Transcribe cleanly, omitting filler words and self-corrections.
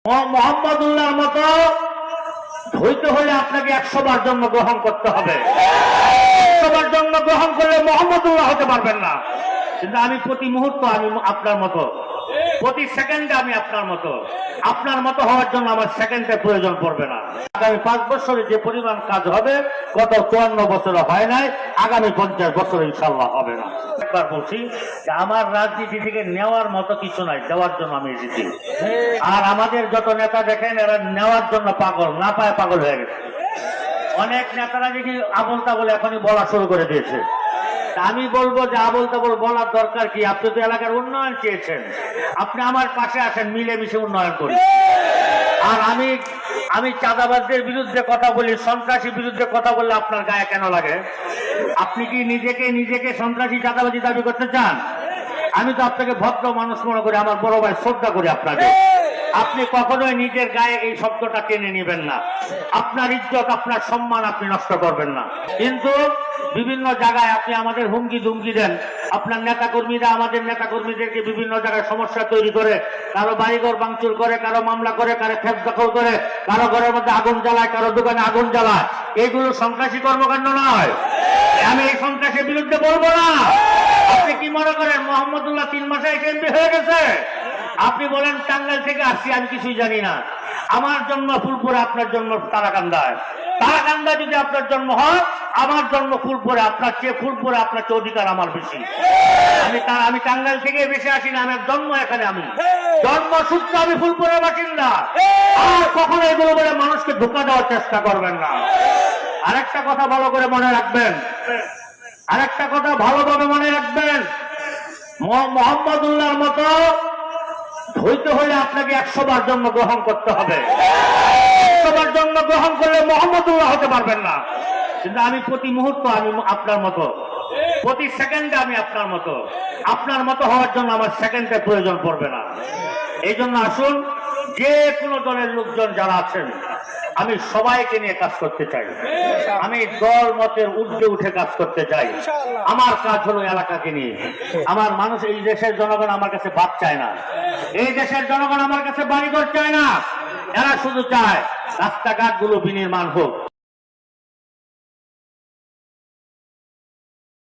মোহাম্মদুল্লাহর মতো হইতে হলে আপনাকে 100 বার জন্ম গ্রহণ করতে হবে। 100 বার জন্ম গ্রহণ করলে মোহাম্মদুল্লাহ হতে পারবেন না। কিন্তু আমি প্রতি মুহূর্ত আমি আপনার মতো, প্রতি সেকেন্ডে আমি আপনার মতো। আপনার মতো হওয়ার জন্য আমার সেকেন্ডের প্রয়োজন পড়বে না। আগামী 5 বছরে যে পরিমাণ কাজ হবে গত 54 বছরে হয় নাই, আগামী 50 বছরে ইনশাল্লাহ হবে না। একবার বলছি যে আমার রাজনীতি থেকে নেওয়ার মতো কিছু নাই, দেওয়ার জন্য আমি এসেছি। আর আমাদের যত নেতা দেখেন এরা নেওয়ার জন্য পাগল, না পায় পাগল হয়ে গেছে। অনেক নেতারা দেখি আবল তাবল এখনই বলা শুরু করে দিয়েছে। আমি বলবো যে আবল তাবল বলার দরকার কি? আপনি তো এলাকার উন্নয়ন চেয়েছেন, আপনি আমার পাশে আসেন, মিলেমিশে উন্নয়ন করি। আর আমি চাঁদাবাজদের বিরুদ্ধে কথা বলি, সন্ত্রাসী বিরুদ্ধে কথা বললে আপনার গায়ে কেন লাগে? আপনি কি নিজেকে সন্ত্রাসী চাঁদাবাজি দাবি করতে চান? আমি তো আপনাকে ভদ্র মানুষ মনে করি, আমার বড় ভাই, শ্রদ্ধা করি আপনাকে। আপনি কখনোই নিজের গায়ে এই শব্দটা টেনে নেবেন না। আপনার ইজ্জত, আপনার সম্মান আপনি নষ্ট করবেন না। কিন্তু বিভিন্ন জায়গায় আপনি আমাদের হুমকি ধুমকি দেন। আপনার নেতাকর্মীরা আমাদের নেতাকর্মীদেরকে বিভিন্ন জায়গায় সমস্যা তৈরি করে, কারো বাড়িঘর ভাঙচুর করে, কারো মামলা করে, কারো ক্ষেত দখল করে, কারো ঘরের মধ্যে আগুন জ্বালায়, কারো দোকানে আগুন জ্বালায়। এইগুলো সন্ত্রাসী কর্মকাণ্ড নয়। আমি এই সন্ত্রাসের বিরুদ্ধে বলবো না। আপনি কি মনে করেন মোহাম্মদুল্লাহ 3 মাসে এমপি হয়ে গেছে? আপনি বলেন টাঙ্গাইল থেকে আসছি, আমি কিছুই জানি না। আমার জন্ম ফুলপুরে, আপনার জন্ম তারাকান্দায়। তারাকান্দায় যদি আপনার জন্ম হয়, আমার জন্ম ফুলপুরে, আপনার চেয়ে ফুলপুরে আপনার চেয়ে অধিকার আমার বেশি। আমি টাঙ্গাইল থেকে বেশি আসি না, আমার জন্ম এখানে। আমি জন্মসূত্রে আমি ফুলপুরের বাসিন্দা। আর কখনো এগুলো বলে মানুষকে ধোঁকা দেওয়ার চেষ্টা করবেন না। আরেকটা কথা ভালো করে মনে রাখবেন, আরেকটা কথা ভালোভাবে মনে রাখবেন, মোহাম্মদুল্লাহর মতো হইতে হলে আপনাকে 100 বার জন্ম গ্রহণ করতে হবে। 100 বার জন্ম গ্রহণ করলে মোহাম্মদুল্লাহ হতে পারবেন না। কিন্তু আমি প্রতি মুহূর্ত আমি আপনার মতো, প্রতি সেকেন্ডে আমি আপনার মতো। আপনার মতো হওয়ার জন্য আমার সেকেন্ডের প্রয়োজন পড়বে না। এই জন্য আসুন, যে কোনো দলের লোকজন যারা আছেন, আমি সবাইকে নিয়ে কাজ করতে চাই। আমি দল মতের ঊর্ধ্বে উঠে কাজ করতে চাই। আমার কাজ হলো এলাকাকে নিয়ে। আমার মানুষ, এই দেশের জনগণ আমার কাছে ভাত চায় না, এই দেশের জনগণ আমার কাছে বাড়িঘর চায় না। এরা শুধু চায় রাস্তাঘাট গুলো বিনির্মাণ হোক।